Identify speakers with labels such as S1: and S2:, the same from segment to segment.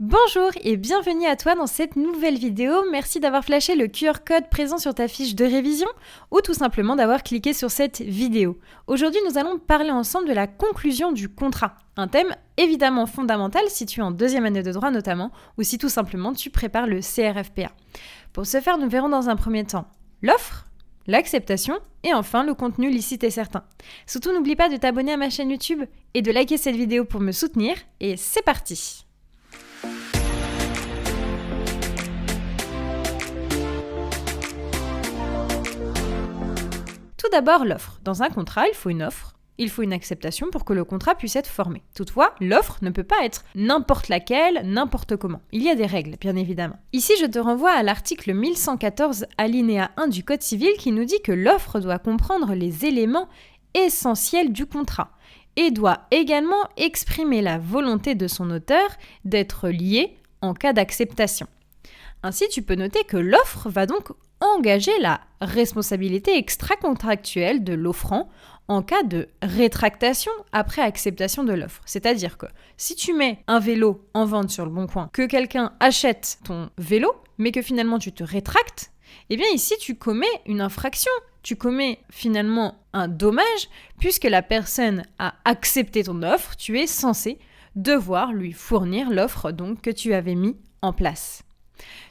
S1: Bonjour et bienvenue à toi dans cette nouvelle vidéo. Merci d'avoir flashé le QR code présent sur ta fiche de révision ou tout simplement d'avoir cliqué sur cette vidéo. Aujourd'hui, nous allons parler ensemble de la conclusion du contrat. Un thème évidemment fondamental si tu es en deuxième année de droit notamment ou si tout simplement tu prépares le CRFPA. Pour ce faire, nous verrons dans un premier temps l'offre, l'acceptation et enfin le contenu licite et certain. Surtout, n'oublie pas de t'abonner à ma chaîne YouTube et de liker cette vidéo pour me soutenir et c'est parti! Tout d'abord, l'offre. Dans un contrat, il faut une offre, il faut une acceptation pour que le contrat puisse être formé. Toutefois, l'offre ne peut pas être n'importe laquelle, n'importe comment. Il y a des règles, bien évidemment. Ici, je te renvoie à l'article 1114 alinéa 1 du Code civil qui nous dit que l'offre doit comprendre les éléments essentiels du contrat et doit également exprimer la volonté de son auteur d'être lié en cas d'acceptation. Ainsi, tu peux noter que l'offre va donc engager la responsabilité extra-contractuelle de l'offrant en cas de rétractation après acceptation de l'offre. C'est-à-dire que si tu mets un vélo en vente sur le bon coin, que quelqu'un achète ton vélo, mais que finalement tu te rétractes, eh bien ici tu commets une infraction. Tu commets finalement un dommage puisque la personne a accepté ton offre, tu es censé devoir lui fournir l'offre donc que tu avais mis en place.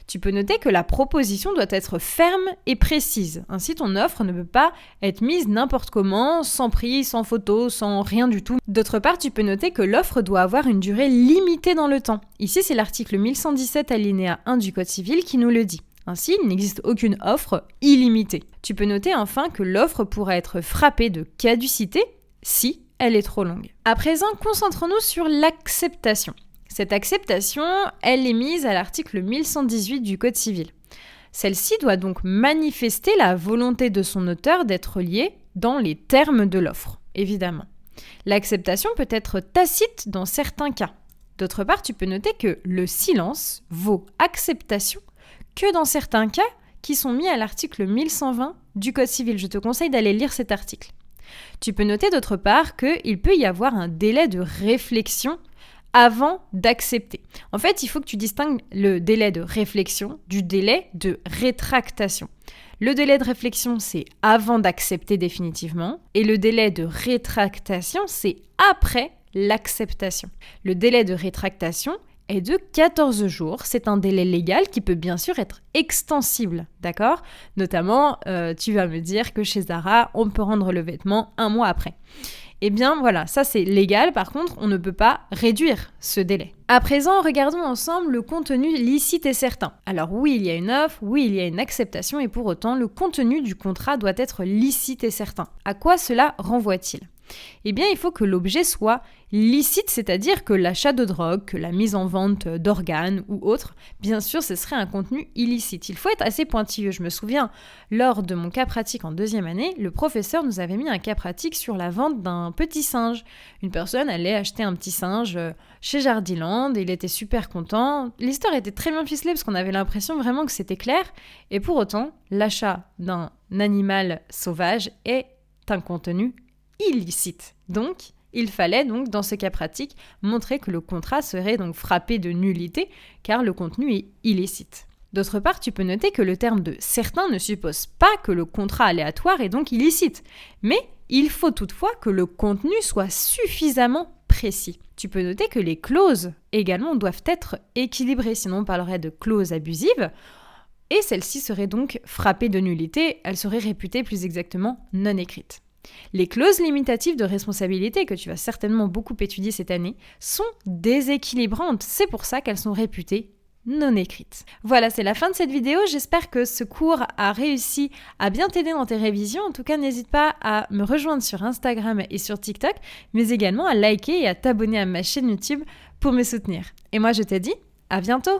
S1: Tu peux noter que la proposition doit être ferme et précise. Ainsi, ton offre ne peut pas être mise n'importe comment, sans prix, sans photo, sans rien du tout. D'autre part, tu peux noter que l'offre doit avoir une durée limitée dans le temps. Ici, c'est l'article 1117 alinéa 1 du Code civil qui nous le dit. Ainsi, il n'existe aucune offre illimitée. Tu peux noter enfin que l'offre pourra être frappée de caducité si elle est trop longue. À présent, concentrons-nous sur l'acceptation. Cette acceptation, elle est mise à l'article 1118 du Code civil. Celle-ci doit donc manifester la volonté de son auteur d'être lié dans les termes de l'offre, évidemment. L'acceptation peut être tacite dans certains cas. D'autre part, tu peux noter que le silence vaut acceptation que dans certains cas qui sont mis à l'article 1120 du Code civil. Je te conseille d'aller lire cet article. Tu peux noter d'autre part qu'il peut y avoir un délai de réflexion avant d'accepter. En fait, il faut que tu distingues le délai de réflexion du délai de rétractation. Le délai de réflexion, c'est avant d'accepter définitivement, et le délai de rétractation, c'est après l'acceptation. Le délai de rétractation est de 14 jours. C'est un délai légal qui peut bien sûr être extensible, d'accord ? Notamment, tu vas me dire que chez Zara, on peut rendre le vêtement 1 mois après. Eh bien voilà, ça c'est légal, par contre on ne peut pas réduire ce délai. À présent, regardons ensemble le contenu licite et certain. Alors oui, il y a une offre, oui, il y a une acceptation et pour autant, le contenu du contrat doit être licite et certain. À quoi cela renvoie-t-il ? Eh bien, il faut que l'objet soit licite, c'est-à-dire que l'achat de drogue, que la mise en vente d'organes ou autre, bien sûr, ce serait un contenu illicite. Il faut être assez pointilleux. Je me souviens, lors de mon cas pratique en deuxième année, le professeur nous avait mis un cas pratique sur la vente d'un petit singe. Une personne allait acheter un petit singe chez Jardiland et il était super content. L'histoire était très bien ficelée parce qu'on avait l'impression vraiment que c'était clair. Et pour autant, l'achat d'un animal sauvage est un contenu illicite. Donc, il fallait donc, dans ce cas pratique, montrer que le contrat serait donc frappé de nullité, car le contenu est illicite. D'autre part, tu peux noter que le terme de « certain » ne suppose pas que le contrat aléatoire est donc illicite, mais il faut toutefois que le contenu soit suffisamment précis. Tu peux noter que les clauses également doivent être équilibrées, sinon on parlerait de clauses abusives, et celle-ci serait donc frappée de nullité, elle serait réputée plus exactement non écrite. Les clauses limitatives de responsabilité, que tu vas certainement beaucoup étudier cette année, sont déséquilibrantes. C'est pour ça qu'elles sont réputées non écrites. Voilà, c'est la fin de cette vidéo. J'espère que ce cours a réussi à bien t'aider dans tes révisions. En tout cas, n'hésite pas à me rejoindre sur Instagram et sur TikTok, mais également à liker et à t'abonner à ma chaîne YouTube pour me soutenir. Et moi, je te dis à bientôt!